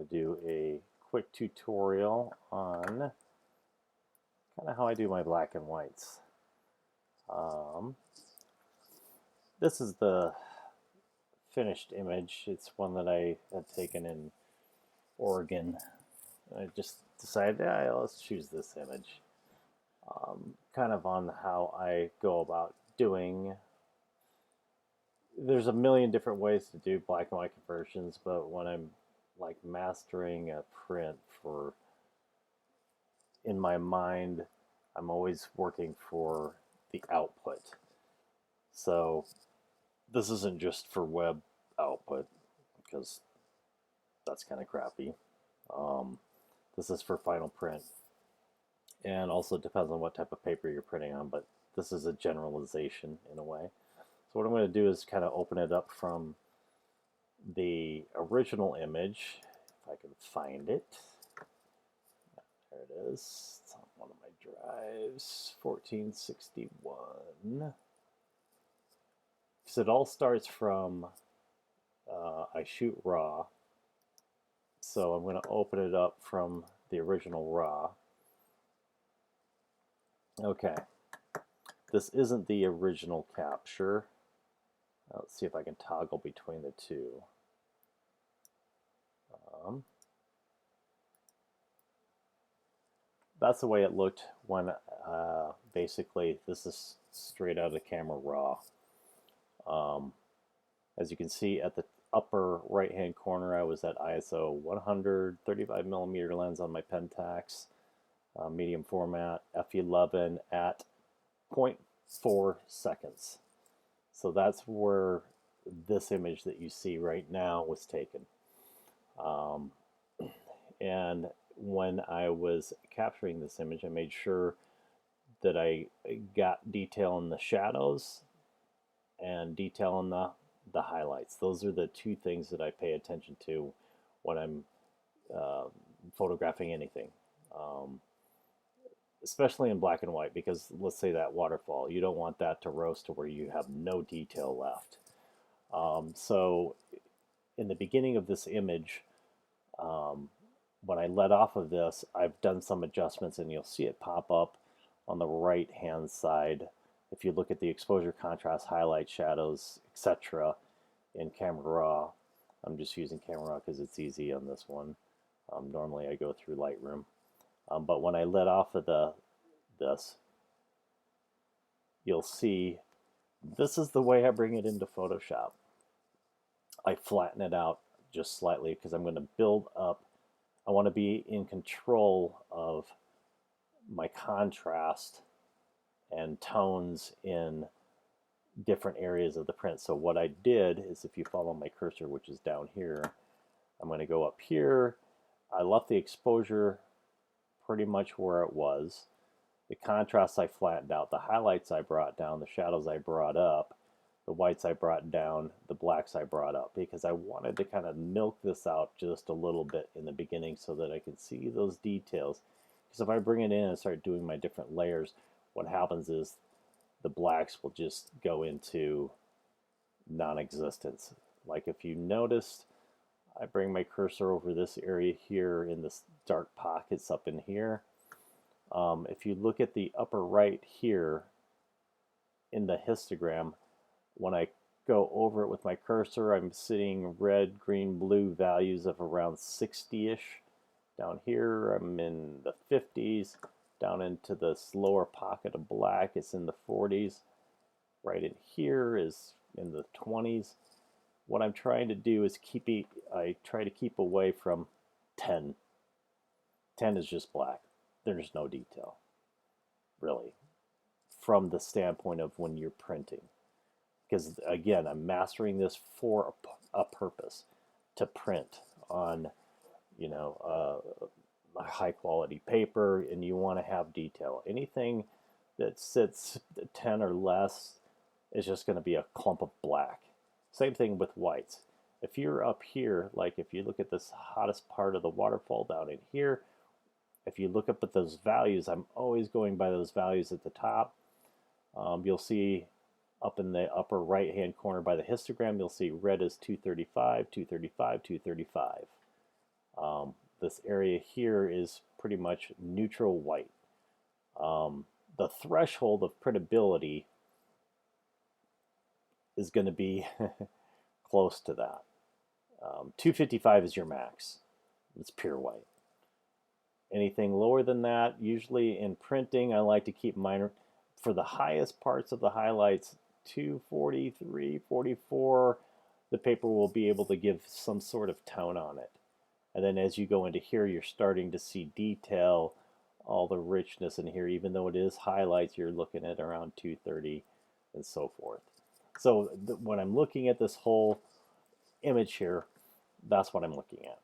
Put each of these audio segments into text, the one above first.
going to do a quick tutorial on kind of how I do my black and whites. This is the finished image. It's one that I had taken in Oregon. I just decided, yeah, let's choose this image. Kind of on how I go about doing. There's a million different ways to do black and white conversions, but when I'm like mastering a print for, in my mind, I'm always working for the output. So this isn't just for web output because that's kind of crappy. This is for final print, and also depends on what type of paper you're printing on, but this is a generalization in a way. So what I'm going to do is kind of open it up from the original image, if I can find it. There it is. It's on one of my drives, 1461. Because it all starts from, I shoot raw. So I'm going to open it up from the original raw. Okay. This isn't the original capture. Let's see if I can toggle between the two. That's the way it looked when basically this is straight out of the camera raw. As you can see at the upper right hand corner, I was at ISO 100, 35mm lens on my Pentax, medium format, f11 at 0.4 seconds. So that's where this image that you see right now was taken. And when I was capturing this image, I made sure that I got detail in the shadows and detail in the highlights. Those are the two things that I pay attention to when I'm photographing anything. Especially in black and white, because let's say that waterfall, you don't want that to roast to where you have no detail left. So in the beginning of this image, when I let off of this, I've done some adjustments, and you'll see it pop up on the right hand side. If you look at the exposure, contrast, highlight, shadows, etc. in Camera Raw, I'm just using Camera Raw because it's easy on this one. Normally I go through Lightroom. But when I let off of this, you'll see this is the way I bring it into Photoshop. I flatten it out just slightly because I'm going to build up. I want to be in control of my contrast and tones in different areas of the print. So what I did is, if you follow my cursor, which is down here, I'm going to go up here. I left the exposure pretty much where it was. The contrast I flattened out. The highlights I brought down. The shadows I brought up. The whites I brought down. The blacks I brought up, because I wanted to kind of milk this out just a little bit in the beginning so that I could see those details. Because if I bring it in and start doing my different layers, what happens is the blacks will just go into non-existence. Like if you noticed, I bring my cursor over this area here in this dark pockets up in here. If you look at the upper right here in the histogram, when I go over it with my cursor, I'm seeing red, green, blue values of around 60-ish. Down here, I'm in the 50s. Down into this lower pocket of black, it's in the 40s. Right in here is in the 20s. What I'm trying to do is I try to keep away from 10. 10 is just black. There's no detail, really, from the standpoint of when you're printing. Because again, I'm mastering this for a purpose, to print on, you know, a high quality paper, and you want to have detail. Anything that sits 10 or less is just going to be a clump of black. Same thing with whites. If you're up here, like if you look at this hottest part of the waterfall down in here, if you look up at those values, I'm always going by those values at the top. You'll see up in the upper right hand corner by the histogram, you'll see red is 235, 235, 235. This area here is pretty much neutral white. The threshold of printability is going to be close to that. 255 is your max. It's pure white. Anything lower than that, usually in printing, I like to keep mine for the highest parts of the highlights, 243, 44, the paper will be able to give some sort of tone on it. And then as you go into here, you're starting to see detail, all the richness in here. Even though it is highlights, you're looking at around 230 and so forth. So when I'm looking at this whole image here, that's what I'm looking at.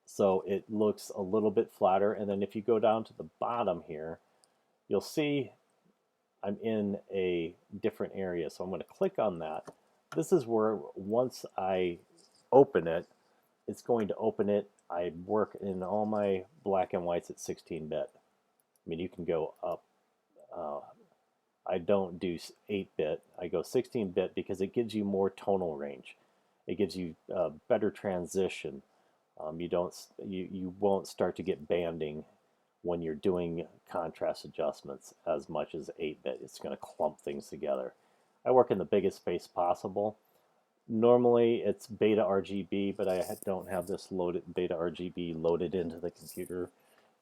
So it looks a little bit flatter. And then if you go down to the bottom here, you'll see I'm in a different area. So I'm going to click on that. This is where once I open it, it's going to open it. I work in all my black and whites at 16-bit. I mean, you can go up. I don't do 8-bit. I go 16-bit because it gives you more tonal range. It gives you better transition. You won't start to get banding when you're doing contrast adjustments as much as 8-bit. It's going to clump things together. I work in the biggest space possible. Normally it's beta RGB, but I don't have this loaded beta RGB loaded into the computer.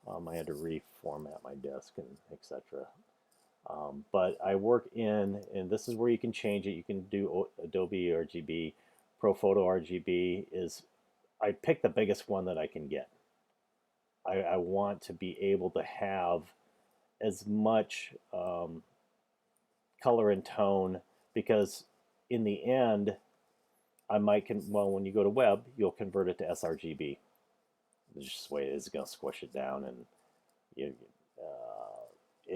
I had to reformat my disk and etc. But I work in, and this is where you can change it. You can do Adobe RGB. ProPhoto RGB is, I pick the biggest one that I can get. I want to be able to have as much color and tone, because in the end, I might, well, when you go to web, you'll convert it to sRGB. It's just the way it is. It's going to squish it down, and it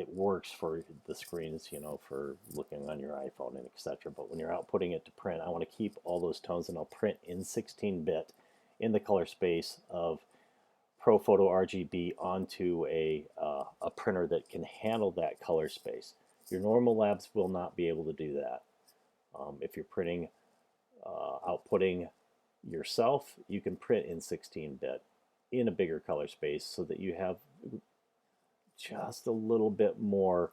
works for the screens, you know, for looking on your iPhone and etc. But when you're outputting it to print, I want to keep all those tones, and I'll print in 16-bit in the color space of ProPhoto RGB onto a printer that can handle that color space. Your normal labs will not be able to do that. If you're printing, outputting yourself, you can print in 16-bit in a bigger color space so that you have just a little bit more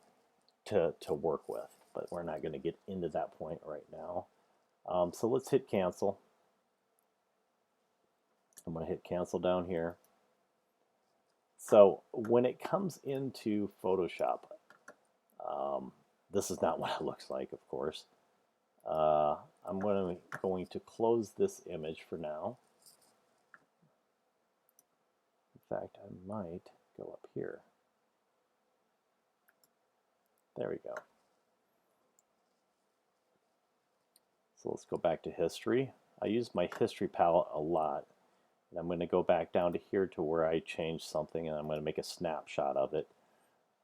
to work with. But we're not going to get into that point right now. So let's hit cancel. I'm going to hit cancel down here. So when it comes into Photoshop, this is not what it looks like, of course. I'm going to close this image for now. In fact, I might go up here. There we go. So let's go back to history. I use my history palette a lot. And I'm going to go back down to here to where I changed something, and I'm going to make a snapshot of it.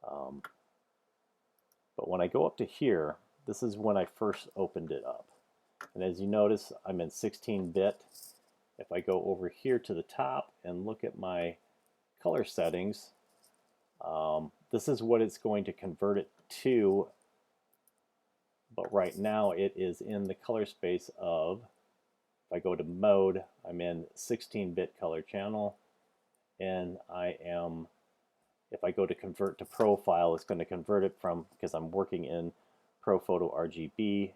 But when I go up to here, this is when I first opened it up. And as you notice, I'm in 16-bit. If I go over here to the top and look at my color settings, this is what it's going to convert it to. But right now it is in the color space of, if I go to mode, I'm in 16-bit color channel, and I am, if I go to convert to profile, it's going to convert it from, because I'm working in ProPhoto RGB.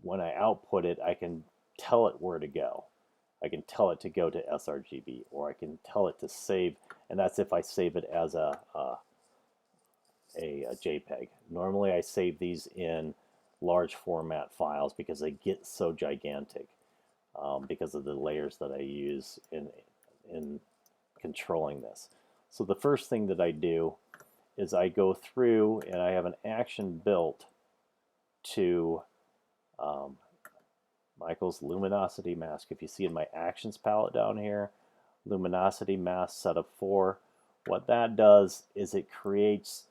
When I output it, I can tell it where to go. I can tell it to go to sRGB, or I can tell it to save, and that's if I save it as a JPEG. Normally I save these in large format files because they get so gigantic because of the layers that I use in controlling this. So the first thing that I do is I go through and I have an action built to Michael's luminosity mask. If you see in my actions palette down here, luminosity mask set of 4. What that does is it creates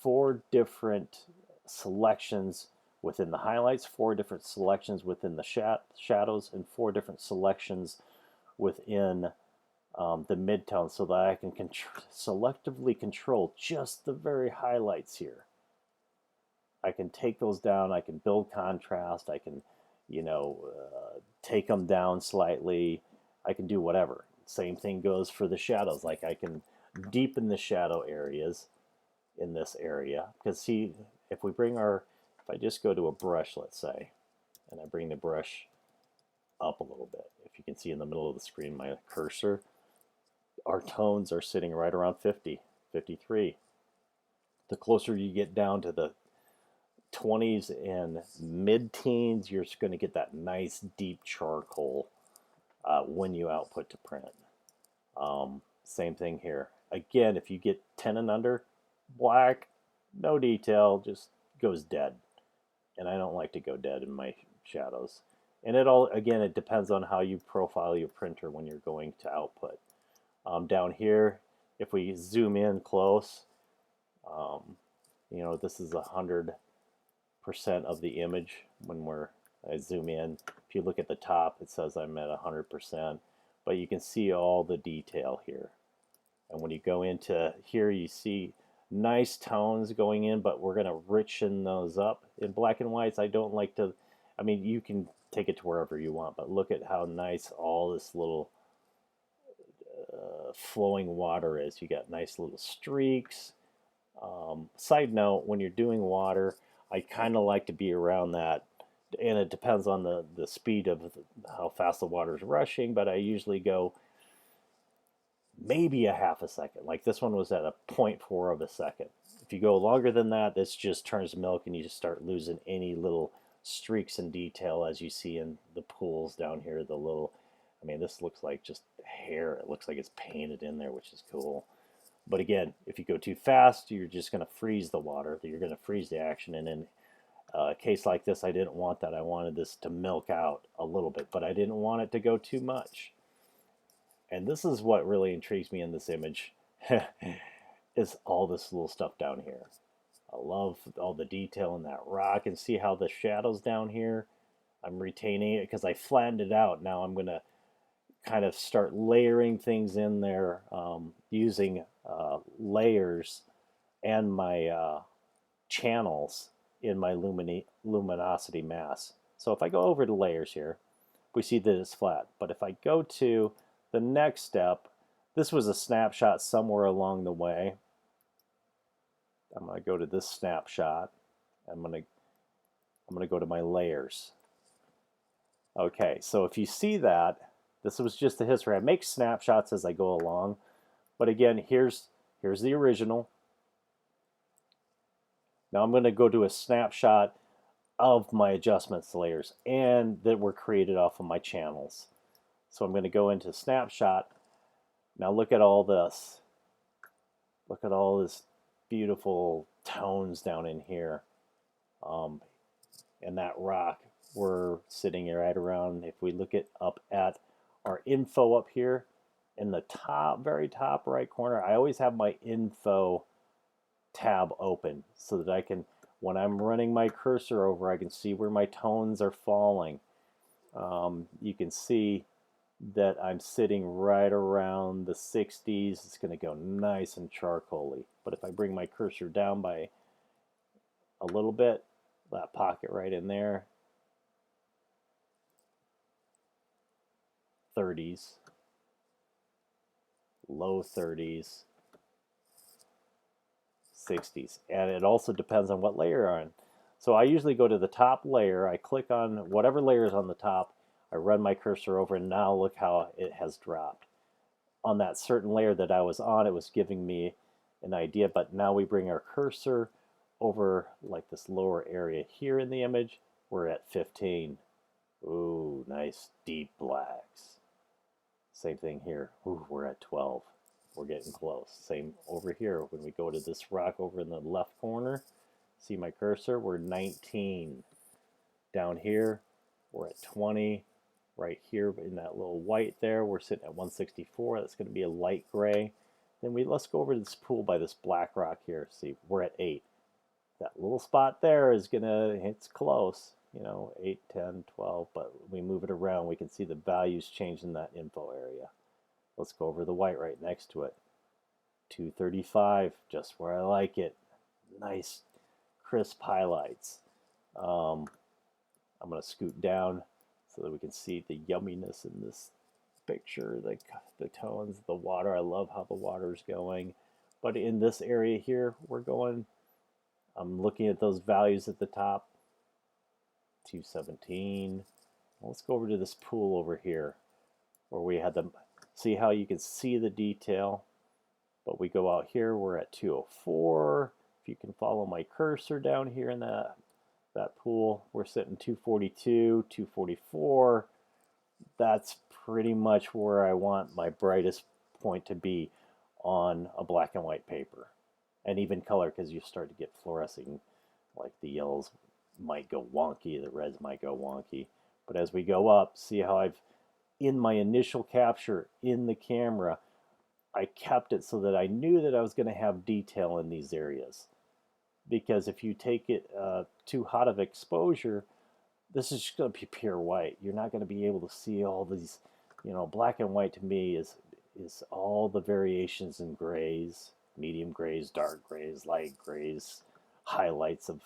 4 different selections within the highlights, 4 different selections within the shadows, and 4 different selections within the midtone, so that I can selectively control just the very highlights here. I can take those down, I can build contrast, I can you know, take them down slightly. I can do whatever. Same thing goes for the shadows. Like I can deepen the shadow areas in this area. Because see, if we bring our, if I just go to a brush, let's say, and I bring the brush up a little bit. If you can see in the middle of the screen, my cursor, our tones are sitting right around 50, 53. The closer you get down to the 20s and mid-teens, you're going to get that nice deep charcoal when you output to print. Same thing here. Again, if you get 10 and under, black, no detail, just goes dead. And I don't like to go dead in my shadows. And it all, again, it depends on how you profile your printer when you're going to output. Down here, if we zoom in close, you know, this is 100% of the image when I zoom in. If you look at the top, it says I'm at 100%, but you can see all the detail here. And when you go into here, you see nice tones going in, but we're going to richen those up. In black and whites, I don't like to, I mean, you can take it to wherever you want, but look at how nice all this little flowing water is. You got nice little streaks. Side note, when you're doing water, I kind of like to be around that, and it depends on the speed of how fast the water is rushing, but I usually go maybe a half a second. Like this one was at a 0.4 of a second. If you go longer than that, this just turns milk and you just start losing any little streaks in detail as you see in the pools down here. The little, I mean, this looks like just hair. It looks like it's painted in there, which is cool. But again, if you go too fast, you're just going to freeze the water. You're going to freeze the action. And in a case like this, I didn't want that. I wanted this to milk out a little bit, but I didn't want it to go too much. And this is what really intrigues me in this image, is all this little stuff down here. I love all the detail in that rock, and see how the shadows down here, I'm retaining it because I flattened it out. Now I'm going to kind of start layering things in there using layers and my channels in my luminosity mask. So if I go over to layers here, we see that it's flat. But if I go to the next step, this was a snapshot somewhere along the way. I'm going to go to this snapshot. I'm going to go to my layers. Okay, so if you see that, this was just the history. I make snapshots as I go along. But again, here's the original. Now I'm going to go to a snapshot of my adjustments layers and that were created off of my channels. So I'm going to go into snapshot. Now look at all this. Look at all this beautiful tones down in here. And that rock, we're sitting right around, if we look up at our info up here, in the top, very top right corner, I always have my info tab open so that I can, when I'm running my cursor over, I can see where my tones are falling. You can see that I'm sitting right around the 60s. It's going to go nice and charcoaly. But if I bring my cursor down by a little bit, that pocket right in there, 30s, low 30s, 60s. And it also depends on what layer you're on. So I usually go to the top layer, I click on whatever layer is on the top, I run my cursor over, and now look how it has dropped. On that certain layer that I was on, it was giving me an idea, but now we bring our cursor over like this lower area here in the image, we're at 15. Ooh, nice deep blacks. Same thing here. Ooh, we're at 12. We're getting close. Same over here. When we go to this rock over in the left corner, see my cursor, we're 19. Down here, we're at 20. Right here in that little white there, we're sitting at 164. That's going to be a light gray. Then let's go over to this pool by this black rock here. See, we're at 8. That little spot there is going to, it's close, you know, 8, 10, 12, but we move it around, we can see the values change in that info area. Let's go over the white right next to it. 235, just where I like it. Nice, crisp highlights. I'm going to scoot down so that we can see the yumminess in this picture, the tones, the water. I love how the water's going. But in this area here, I'm looking at those values at the top, 217. Let's go over to this pool over here where we had see how you can see the detail. But we go out here, we're at 204. If you can follow my cursor down here in that pool, we're sitting 242, 244. That's pretty much where I want my brightest point to be on a black and white paper. And even color, because you start to get fluorescing, like the yellows might go wonky, the reds might go wonky. But as we go up, see how in my initial capture in the camera, I kept it so that I knew that I was going to have detail in these areas. Because if you take it too hot of exposure, this is just going to be pure white. You're not going to be able to see all these, black and white to me is all the variations in grays, medium grays, dark grays, light grays, highlights of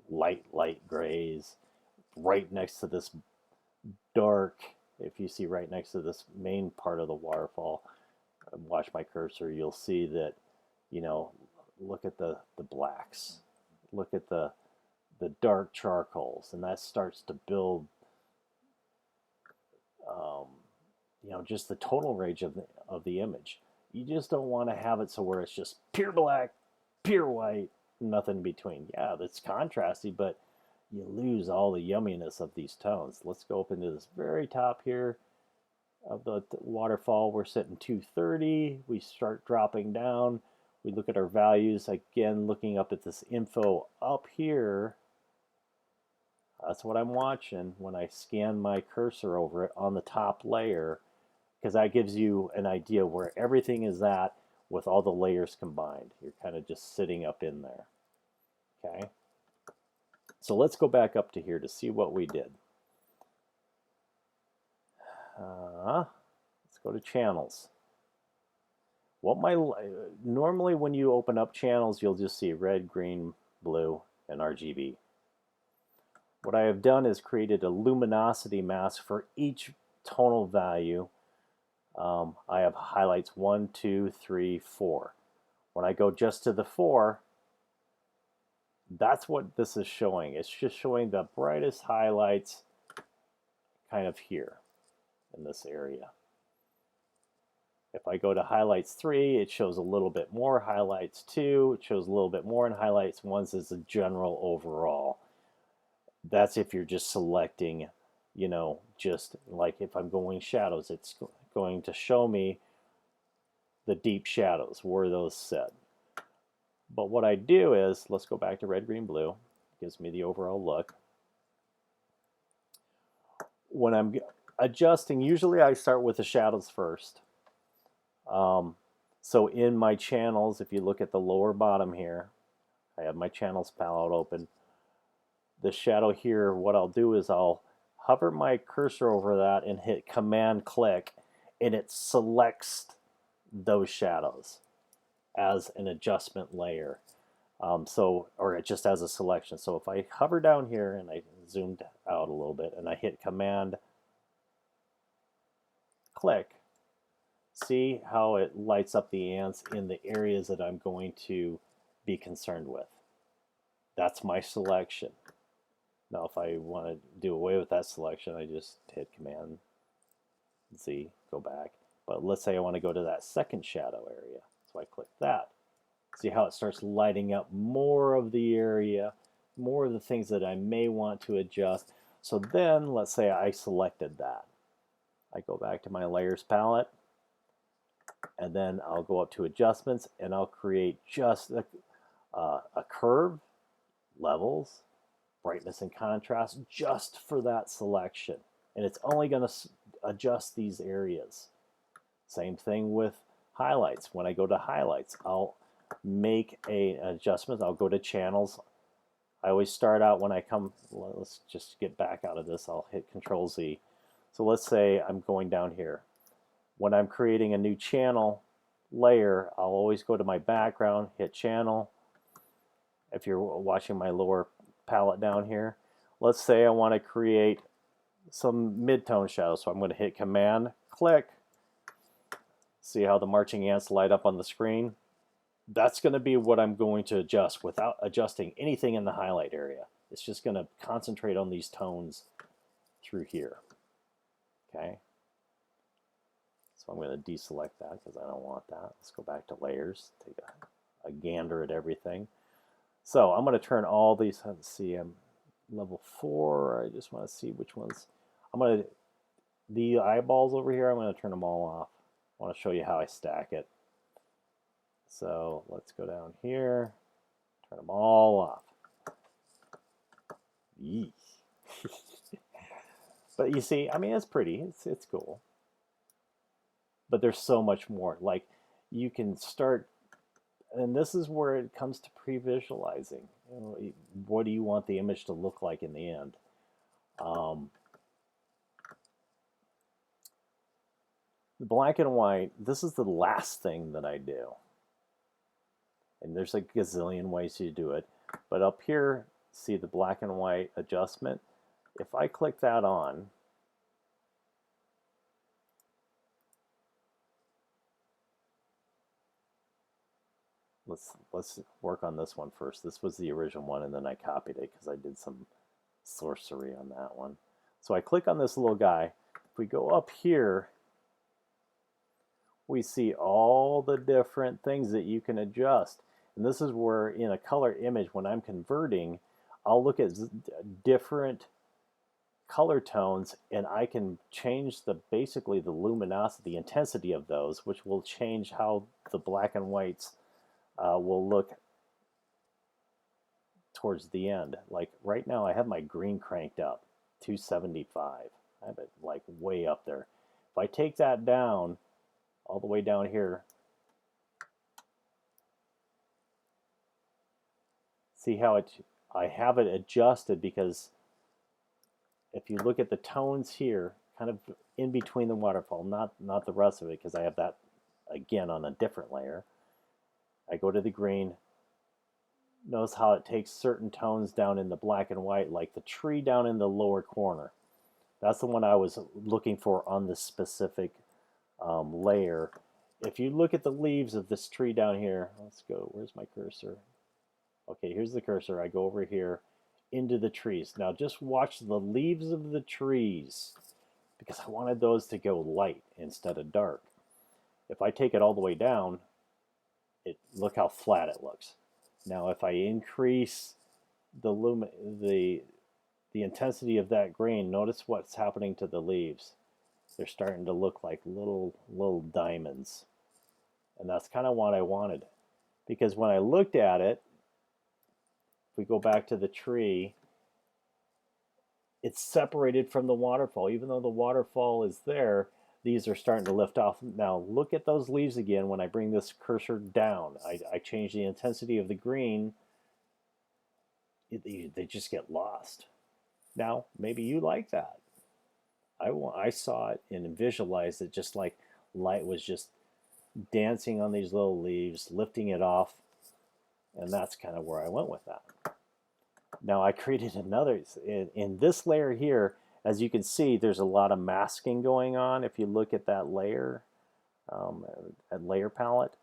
light grays, right next to this dark, if you see right next to this main part of the waterfall, watch my cursor, you'll see that, look at the blacks, look at the dark charcoals, and that starts to build, just the total range of the image. You just don't want to have it so where it's just pure black, pure white, nothing in between. Yeah, that's contrasty, but you lose all the yumminess of these tones. Let's go up into this very top here of the waterfall. We're sitting 230. We start dropping down. We look at our values, again, looking up at this info up here. That's what I'm watching when I scan my cursor over it on the top layer, because that gives you an idea where everything is at with all the layers combined. You're kind of just sitting up in there. Okay? So let's go back up to here to see what we did. Let's go to channels. Normally when you open up channels, you'll just see red, green, blue, and RGB. What I have done is created a luminosity mask for each tonal value. I have highlights 1, 2, 3, 4. When I go just to the 4, that's what this is showing. It's just showing the brightest highlights kind of here in this area. If I go to highlights 3, it shows a little bit more. Highlights 2, it shows a little bit more. And highlights 1 is a general overall. That's if you're just selecting, just like if I'm going shadows, it's going to show me the deep shadows, where those sit. But what I do is, let's go back to red, green, blue. It gives me the overall look. When I'm adjusting, usually I start with the shadows first. So in my channels, if you look at the lower bottom here, I have my channels palette open. The shadow here, what I'll do is I'll hover my cursor over that and hit Command click, and it selects those shadows as an adjustment layer. Or just as a selection. So if I hover down here and I zoomed out a little bit and I hit Command click, see how it lights up the ants in the areas that I'm going to be concerned with. That's my selection. Now if I want to do away with that selection, I just hit Command Z, go back. But let's say I want to go to that second shadow area. So I click that. See how it starts lighting up more of the area, more of the things that I may want to adjust. So then, let's say I selected that. I go back to my layers palette, and then I'll go up to adjustments, and I'll create just a curve, levels, brightness and contrast, just for that selection. And it's only going to adjust these areas. Same thing with highlights. When I go to highlights, I'll make an adjustment. I'll go to channels. I always start out when I come, let's just get back out of this, I'll hit Control Z. So let's say I'm going down here. When I'm creating a new channel layer, I'll always go to my background, hit channel. If you're watching my lower palette down here, let's say I want to create some mid-tone shadow. So I'm going to hit Command, click. See how the marching ants light up on the screen? That's going to be what I'm going to adjust without adjusting anything in the highlight area. It's just going to concentrate on these tones through here. Okay. So I'm going to deselect that because I don't want that. Let's go back to layers, take a gander at everything. So I'm going to turn all these, let's see, I'm level 4. I just want to see which ones. I'm going to, the eyeballs over here, I'm going to turn them all off. I want to show you how I stack it. So let's go down here, turn them all off. Yee. But you see, I mean, it's pretty, it's cool. But there's so much more. Like, you can start, and this is where it comes to pre-visualizing. You know, what do you want the image to look like in the end? The black and white, this is the last thing that I do. And there's a gazillion ways to do it. But up here, see the black and white adjustment? If I click that on, let's work on this one first. This was the original one, and then I copied it because I did some sorcery on that one. So I click on this little guy. If we go up here, we see all the different things that you can adjust. And this is where in a color image, when I'm converting, I'll look at different color tones and I can change basically the luminosity, the intensity of those, which will change how the black and whites will look towards the end. Like right now I have my green cranked up, 275. I have it like way up there. If I take that down, all the way down here, see how I have it adjusted, because if you look at the tones here, kind of in between the waterfall, not the rest of it, because I have that again on a different layer. I go to the green. Notice how it takes certain tones down in the black and white, like the tree down in the lower corner. That's the one I was looking for on this specific layer. If you look at the leaves of this tree down here, let's go, where's my cursor? Okay, here's the cursor. I go over here into the trees. Now just watch the leaves of the trees, because I wanted those to go light instead of dark. If I take it all the way down, look how flat it looks. Now if I increase the intensity of that green, notice what's happening to the leaves. They're starting to look like little diamonds. And that's kind of what I wanted. Because when I looked at it, if we go back to the tree, it's separated from the waterfall. Even though the waterfall is there, these are starting to lift off. Now look at those leaves again. When I bring this cursor down, I change the intensity of the green. They just get lost. Now, maybe you like that. I saw it and visualized it just like light was just dancing on these little leaves, lifting it off, and that's kind of where I went with that. Now I created another, in this layer here, as you can see, there's a lot of masking going on. If you look at that layer, at layer palette,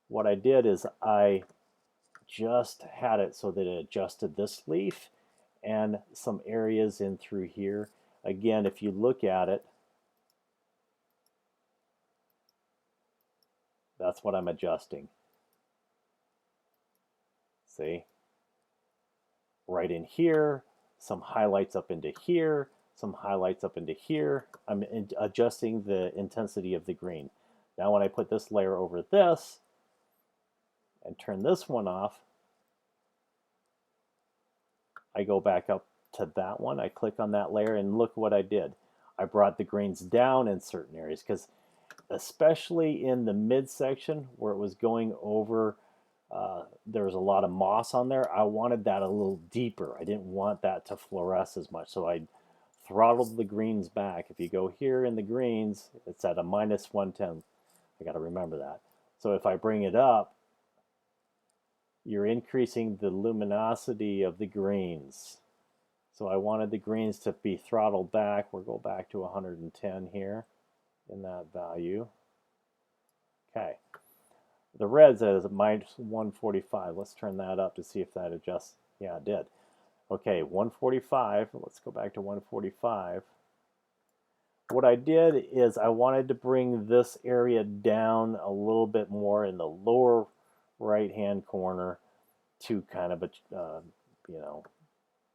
what I did is I just had it so that it adjusted this leaf and some areas in through here. Again, if you look at it, that's what I'm adjusting. See? Right in here, some highlights up into here, some highlights up into here. I'm adjusting the intensity of the green. Now when I put this layer over this and turn this one off, I go back up to that one. I click on that layer and look what I did. I brought the greens down in certain areas, because especially in the midsection where it was going over, there was a lot of moss on there. I wanted that a little deeper. I didn't want that to fluoresce as much, so I throttled the greens back. If you go here in the greens, it's at a -110. I got to remember that. So if I bring it up, you're increasing the luminosity of the greens. So I wanted the greens to be throttled back. We'll go back to 110 here in that value. Okay. The reds is minus 145. Let's turn that up to see if that adjusts. Yeah, it did. Okay, 145. Let's go back to 145. What I did is I wanted to bring this area down a little bit more in the lower right-hand corner to kind of a, you know,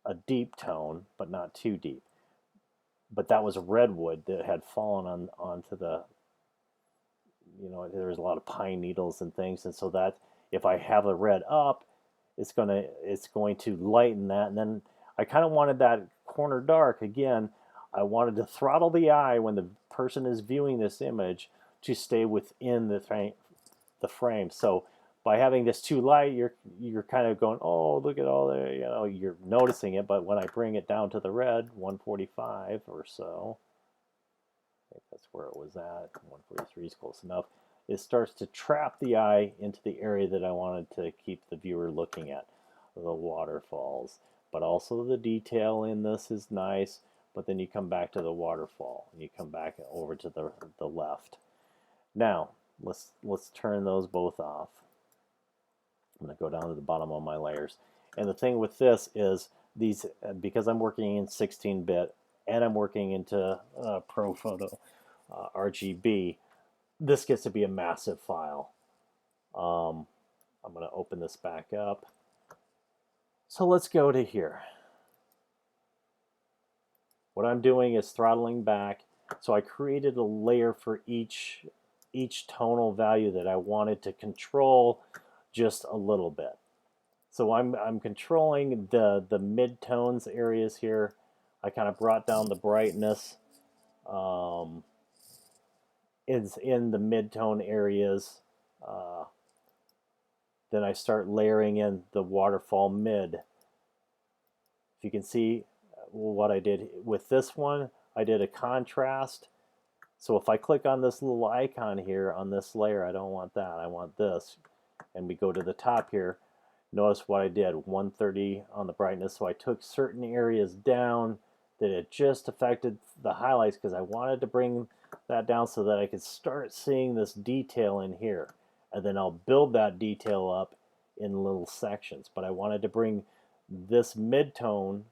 a deep tone, but not too deep. But that was redwood that had fallen onto the, there's a lot of pine needles and things, and so that if I have the red up, it's going to lighten that. And then I kind of wanted that corner dark again. I wanted to throttle the eye when the person is viewing this image to stay within the frame. So by having this too light, you're kind of going, oh, look at all the, you're noticing it. But when I bring it down to the red, 145 or so, I think that's where it was at. 143 is close enough. It starts to trap the eye into the area that I wanted to keep the viewer looking at, the waterfalls. But also the detail in this is nice. But then you come back to the waterfall, and you come back over to the left. Now let's turn those both off. I'm going to go down to the bottom of my layers. And the thing with this is these, because I'm working in 16-bit and I'm working into Pro Photo RGB, this gets to be a massive file. I'm going to open this back up. So let's go to here. What I'm doing is throttling back. So I created a layer for each tonal value that I wanted to control just a little bit. So I'm controlling the mid-tones areas here. I kind of brought down the brightness is in the mid-tone areas. Then I start layering in the waterfall mid. If you can see what I did with this one, I did a contrast. So if I click on this little icon here on this layer, I don't want that, I want this. And we go to the top here, notice what I did, 130 on the brightness. So I took certain areas down that it just affected the highlights because I wanted to bring that down so that I could start seeing this detail in here. And then I'll build that detail up in little sections. But I wanted to bring this mid-tone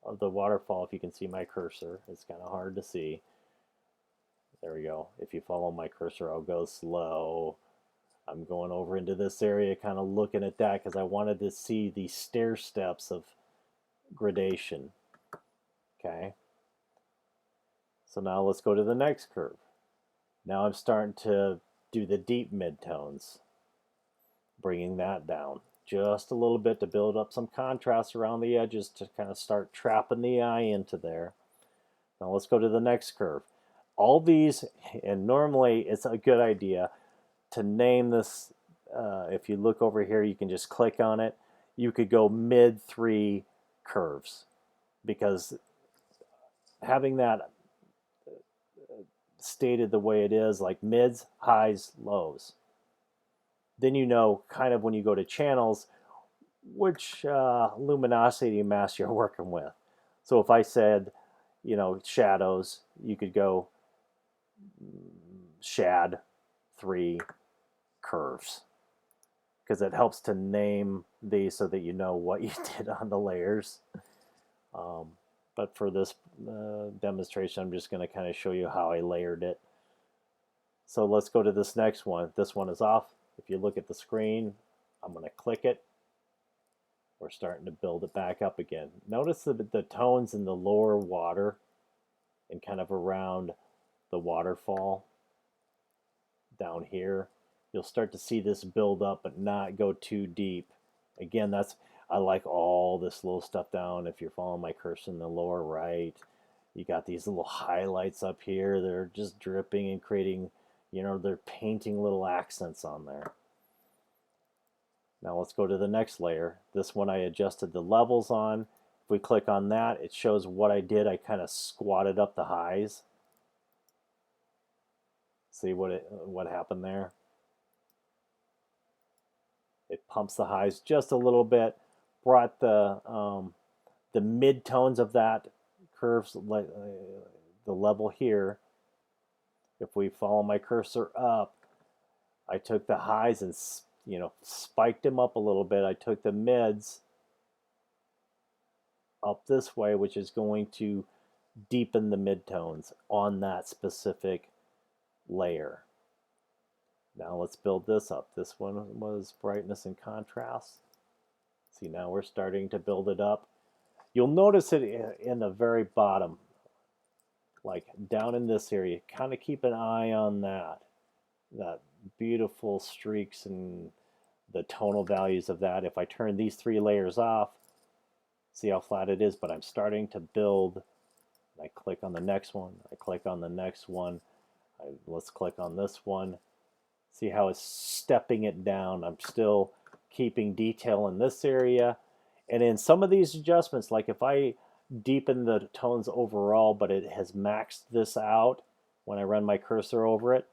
of the waterfall, if you can see my cursor, it's kind of hard to see. There we go. If you follow my cursor, I'll go slow. I'm going over into this area, kind of looking at that because I wanted to see the stair steps of gradation. Okay. So now let's go to the next curve. Now I'm starting to do the deep midtones, bringing that down just a little bit to build up some contrast around the edges to kind of start trapping the eye into there. Now let's go to the next curve. All these, and normally it's a good idea to name this. If you look over here, you can just click on it. You could go mid 3 curves because having that stated the way it is, like mids, highs, lows, then you know kind of when you go to channels which luminosity mask you're working with. So if I said, shadows, you could go shad 3 curves because it helps to name these so that you know what you did on the layers. But for this demonstration, I'm just going to kind of show you how I layered it. So let's go to this next one. This one is off. If you look at the screen, I'm going to click it. We're starting to build it back up again. Notice the tones in the lower water and kind of around the waterfall down here. You'll start to see this build up but not go too deep. Again, I like all this little stuff down. If you're following my cursor in the lower right, you got these little highlights up here that are just dripping and creating, they're painting little accents on there. Now let's go to the next layer. This one I adjusted the levels on. If we click on that, it shows what I did. I kind of squatted up the highs. See what happened there? It pumps the highs just a little bit, brought the the mid-tones of that curves, the level here, if we follow my cursor up, I took the highs and spiked them up a little bit. I took the mids up this way, which is going to deepen the midtones on that specific layer. Now let's build this up. This one was brightness and contrast. See, now we're starting to build it up. You'll notice it in the very bottom, like down in this area. Kind of keep an eye on that beautiful streaks and the tonal values of that. If I turn these 3 layers off, see how flat it is, but I'm starting to build. I click on the next one, I click on the next one, let's click on this one. See how it's stepping it down. I'm still keeping detail in this area. And in some of these adjustments, like if I deepen the tones overall, but it has maxed this out when I run my cursor over it,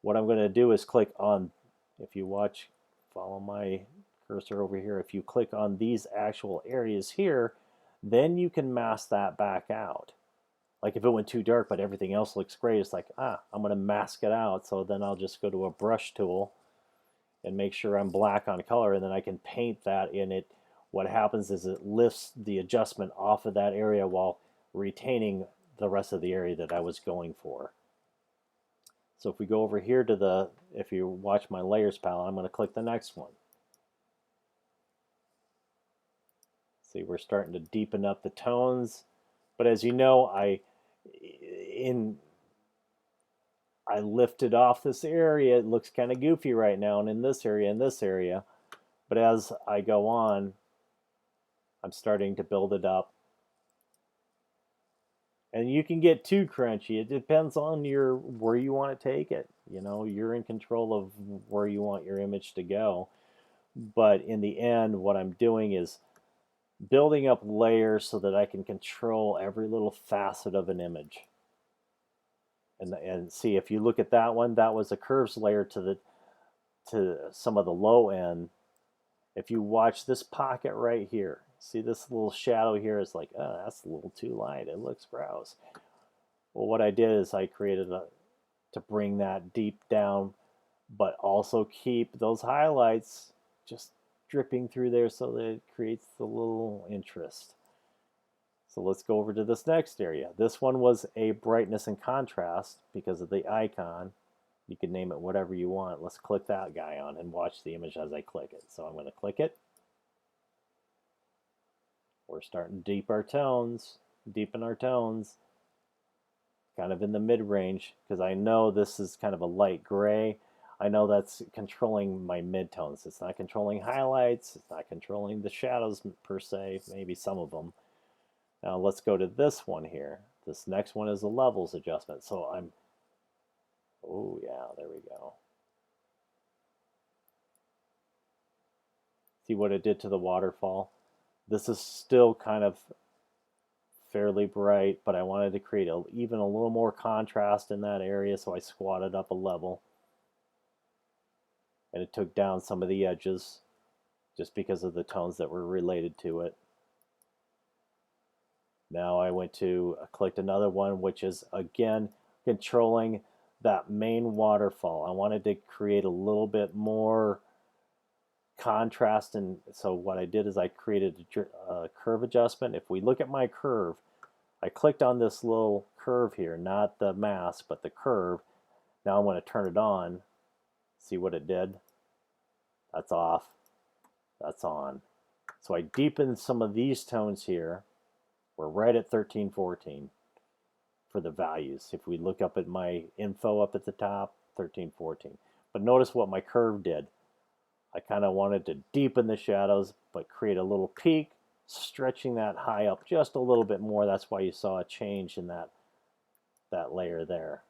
what I'm going to do is click on, if you watch, follow my cursor over here, if you click on these actual areas here, then you can mask that back out. Like if it went too dark but everything else looks great, it's like, I'm going to mask it out. So then I'll just go to a brush tool and make sure I'm black on color, and then I can paint that in it. What happens is it lifts the adjustment off of that area while retaining the rest of the area that I was going for. So if we go over here to if you watch my layers palette, I'm going to click the next one. See, we're starting to deepen up the tones. But as you know, I lifted off this area. It looks kind of goofy right now, and in this area. But as I go on, I'm starting to build it up. And you can get too crunchy. It depends on where you want to take it. You're in control of where you want your image to go. But in the end, what I'm doing is building up layers so that I can control every little facet of an image. And see, if you look at that one, that was a curves layer to some of the low end. If you watch this pocket right here, see this little shadow here is like, oh, that's a little too light. It looks gross. Well, what I did is I created to bring that deep down, but also keep those highlights just dripping through there so that it creates the little interest. So let's go over to this next area. This one was a brightness and contrast because of the icon. You can name it whatever you want. Let's click that guy on and watch the image as I click it. So I'm going to click it. We're starting to deepen our tones, kind of in the mid-range, because I know this is kind of a light gray. I know that's controlling my midtones. It's not controlling highlights. It's not controlling the shadows per se, maybe some of them. Now let's go to this one here. This next one is a levels adjustment. So oh yeah, there we go. See what it did to the waterfall? This is still kind of fairly bright, but I wanted to create even a little more contrast in that area, so I squatted up a level. And it took down some of the edges just because of the tones that were related to it. Now I clicked another one, which is again controlling that main waterfall. I wanted to create a little bit more contrast, and so what I did is I created a curve adjustment. If we look at my curve, I clicked on this little curve here, not the mask, but the curve. Now I'm going to turn it on. See what it did? That's off. That's on. So I deepened some of these tones here. We're right at 1314 for the values. If we look up at my info up at the top, 1314. But notice what my curve did. I kind of wanted to deepen the shadows, but create a little peak, stretching that high up just a little bit more. That's why you saw a change in that layer there.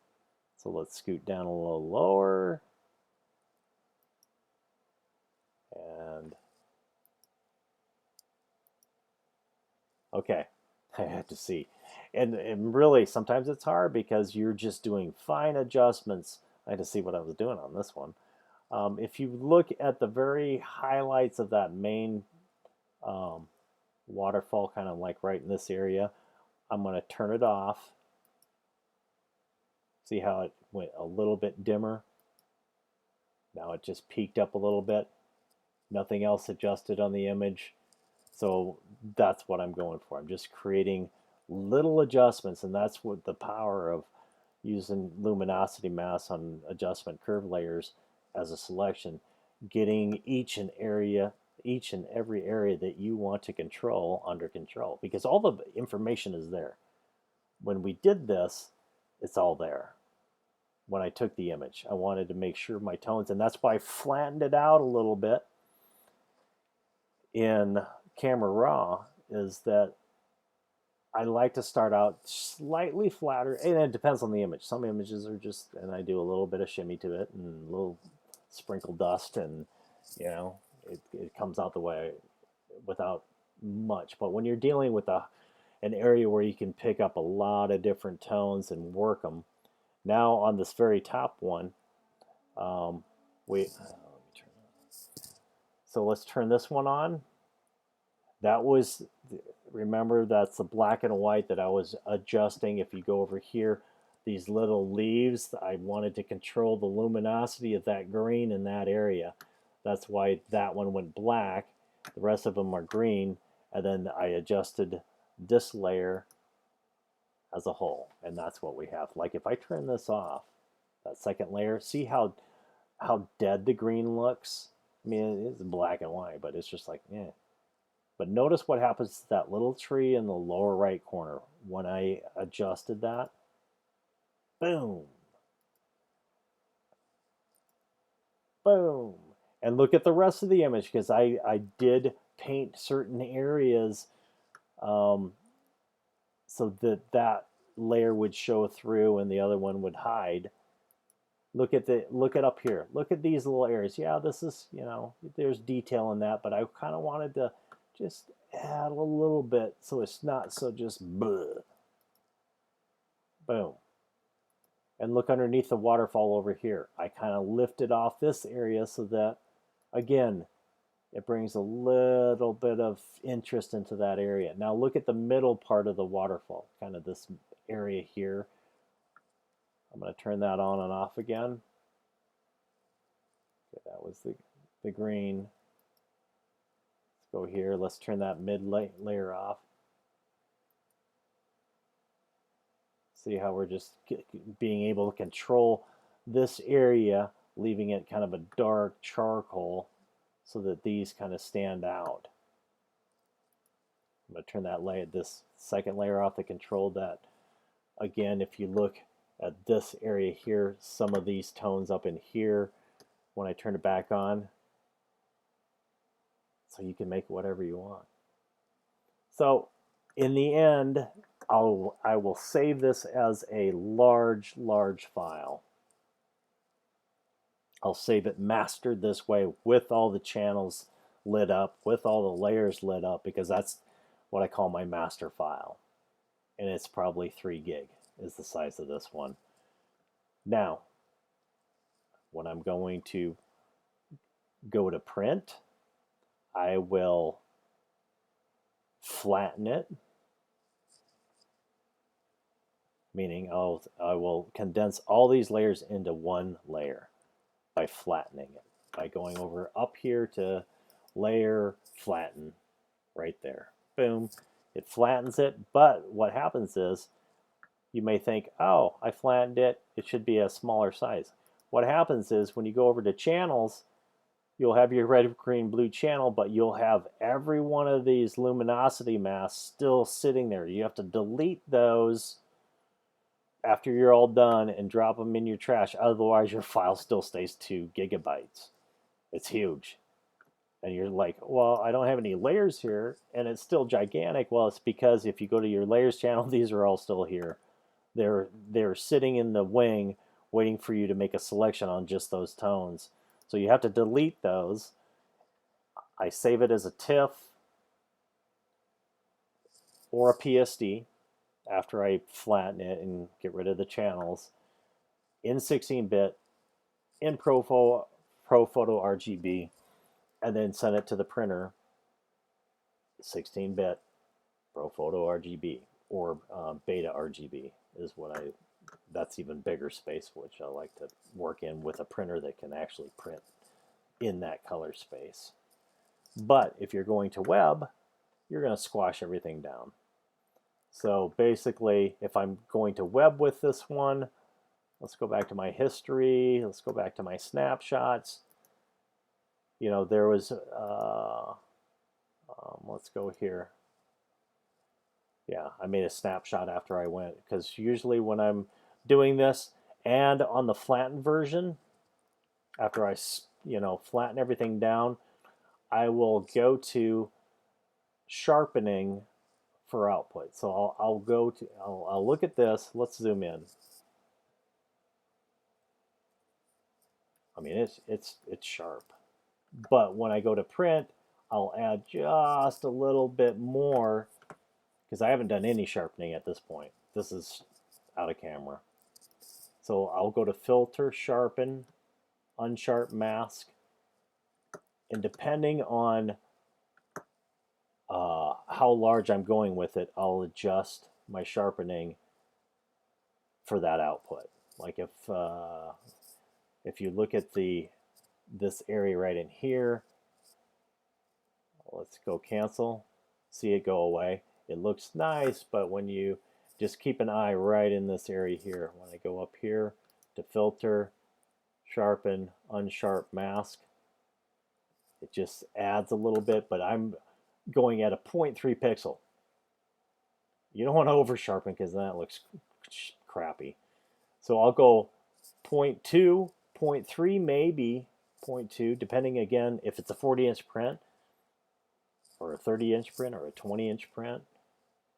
So let's scoot down a little lower. And okay, I had to see. And really, sometimes it's hard because you're just doing fine adjustments. I had to see what I was doing on this one. If you look at the very highlights of that main waterfall kind of like right in this area. I'm going to turn it off. See how it went a little bit dimmer? Now it just peaked up a little bit. Nothing else adjusted on the image. So that's what I'm going for. I'm just creating little adjustments, and that's what the power of using luminosity mask on adjustment curve layers as a selection, getting each and every area that you want to control under control, because all the information is there. When we did this, it's all there. When I took the image, I wanted to make sure my tones, and that's why I flattened it out a little bit in Camera Raw, is that I like to start out slightly flatter, and it depends on the image. Some images are just, and I do a little bit of shimmy to it and a little sprinkle dust, and you know, it comes out the way without much. But when you're dealing with an area where you can pick up a lot of different tones and work them, now on this very top one, so let's turn this one on. That was, remember, that's the black and white that I was adjusting. If you go over here, these little leaves, I wanted to control the luminosity of that green in that area. That's why that one went black. The rest of them are green. And then I adjusted this layer as a whole. And that's what we have. Like if I turn this off, that second layer, see how dead the green looks? I mean, it's black and white, but it's just like, eh. But notice what happens to that little tree in the lower right corner when I adjusted that. Boom. Boom. And look at the rest of the image, because I did paint certain areas so that that layer would show through and the other one would hide. Look at up here. Look at these little areas. Yeah, this is, you know, there's detail in that, but I kind of wanted to just add a little bit so it's not so just bleh. Boom. And look underneath the waterfall over here. I kind of lifted off this area so that, again, it brings a little bit of interest into that area. Now look at the middle part of the waterfall, kind of this area here. I'm going to turn that on and off again. Okay, that was the green. Go here. Let's turn that mid layer off. See how we're just being able to control this area, leaving it kind of a dark charcoal so that these kind of stand out. I'm going to turn that layer, this second layer off that controlled that. Again, if you look at this area here, some of these tones up in here, when I turn it back on, so you can make whatever you want. So in the end, I will save this as a large file. I'll save it mastered this way with all the channels lit up, with all the layers lit up, because that's what I call my master file. And it's probably 3 gig is the size of this one. Now, when I'm going to go to print, I will flatten it, meaning I will condense all these layers into one layer by flattening it, by going over up here to layer, flatten, right there. Boom. It flattens it, but what happens is you may think, oh, I flattened it, it should be a smaller size. What happens is when you go over to channels, you'll have your red, green, blue channel, but you'll have every one of these luminosity masks still sitting there. You have to delete those after you're all done and drop them in your trash. Otherwise, your file still stays 2 gigabytes. It's huge. And you're like, well, I don't have any layers here, and it's still gigantic. Well, it's because if you go to your layers channel, these are all still here. They're sitting in the wing waiting for you to make a selection on just those tones. So you have to delete those. I save it as a TIFF or a PSD after I flatten it and get rid of the channels in 16-bit, in Photo RGB, and then send it to the printer 16-bit ProPhoto RGB or Beta RGB is what that's even bigger space, which I like to work in with a printer that can actually print in that color space. But if you're going to web, you're going to squash everything down. So basically, if I'm going to web with this one, let's go back to my history. Let's go back to my snapshots. You know, there was, let's go here. Yeah, I made a snapshot after I went, because usually when I'm doing this and on the flattened version, after I, flatten everything down, I will go to sharpening for output. So I'll look at this. Let's zoom in. I mean, it's sharp. But when I go to print, I'll add just a little bit more, because I haven't done any sharpening at this point. This is out of camera. So I'll go to filter, sharpen, unsharp mask, and depending on how large I'm going with it, I'll adjust my sharpening for that output. Like if you look at this area right in here, let's go cancel, see it go away. It looks nice, but when you just keep an eye right in this area here, when I go up here to filter, sharpen, unsharp mask, it just adds a little bit, but I'm going at a 0.3 pixel. You don't want to over sharpen because that looks crappy. So I'll go 0.2, 0.3, maybe 0.2, depending again if it's a 40-inch print or a 30-inch print or a 20-inch print.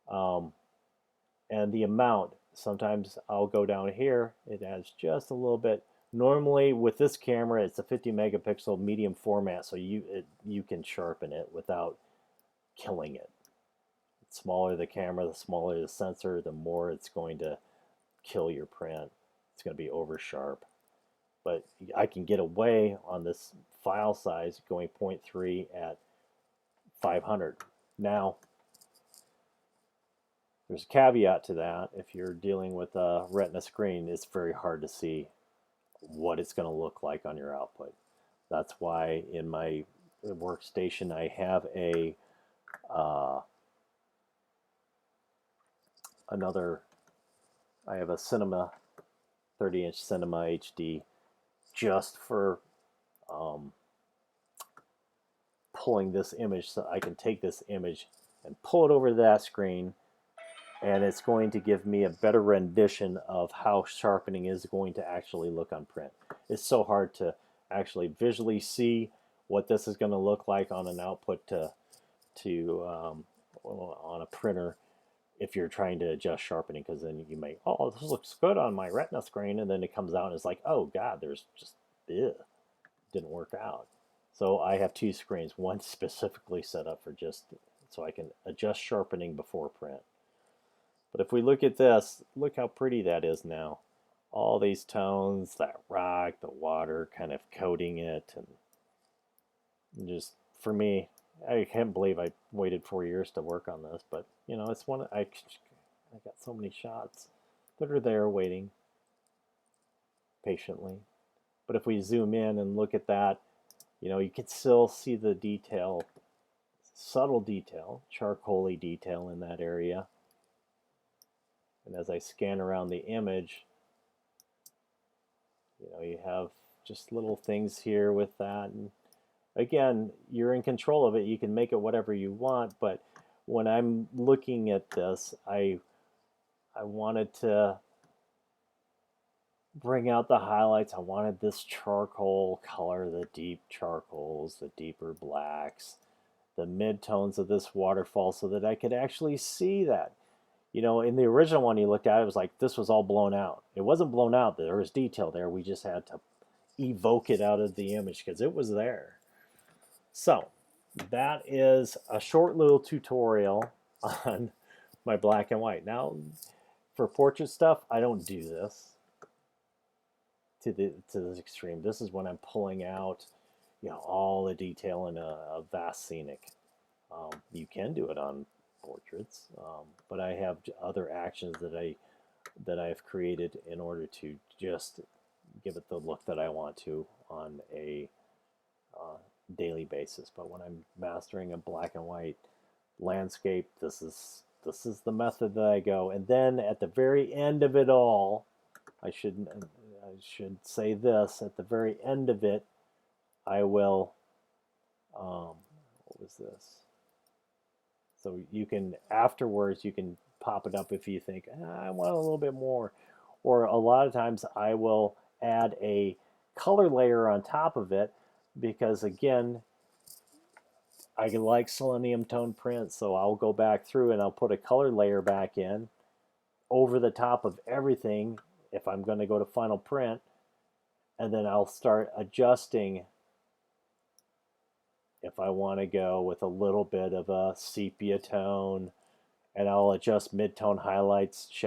And the amount, sometimes I'll go down here, it adds just a little bit. Normally with this camera, it's a 50 megapixel medium format, so you can sharpen it without killing it. The smaller the camera, the smaller the sensor, the more it's going to kill your print. It's going to be over sharp. But I can get away on this file size going 0.3 at 500. Now, there's a caveat to that. If you're dealing with a Retina screen, it's very hard to see what it's going to look like on your output. That's why in my workstation I have a I have a Cinema 30-inch Cinema HD just for pulling this image, so I can take this image and pull it over to that screen, and it's going to give me a better rendition of how sharpening is going to actually look on print. It's so hard to actually visually see what this is going to look like on an output on a printer if you're trying to adjust sharpening, because then you may, oh, this looks good on my Retina screen, and then it comes out and it's like, oh god, there's just, didn't work out. So I have two screens, one specifically set up for just so I can adjust sharpening before print. But if we look at this, look how pretty that is now. All these tones, that rock, the water kind of coating it, and just, for me, I can't believe I waited 4 years to work on this, but you know, it's one, I got so many shots that are there waiting patiently. But if we zoom in and look at that, you know, you can still see the detail, subtle detail, charcoaly detail in that area. And as I scan around the image, you know, you have just little things here with that. And again, you're in control of it. You can make it whatever you want. But when I'm looking at this, I wanted to bring out the highlights. I wanted this charcoal color, the deep charcoals, the deeper blacks, the mid-tones of this waterfall, so that I could actually see that. You know, in the original one you looked at, it was like this was all blown out. It wasn't blown out. There was detail there. We just had to evoke it out of the image because it was there. So that is a short little tutorial on my black and white. Now, for portrait stuff, I don't do this to this extreme. This is when I'm pulling out, you know, all the detail in a vast scenic. You can do it on portraits, but I have other actions that I've created in order to just give it the look that I want to on a daily basis. But when I'm mastering a black and white landscape, this is the method that I go. And then at the very end of it all, I should say this, at the very end of it, I will, what was this? So you can, afterwards, you can pop it up if you think, I want a little bit more. Or a lot of times I will add a color layer on top of it because, again, I like selenium tone prints, so I'll go back through and I'll put a color layer back in over the top of everything if I'm going to go to final print, and then I'll start adjusting if I want to go with a little bit of a sepia tone, and I'll adjust mid-tone highlights,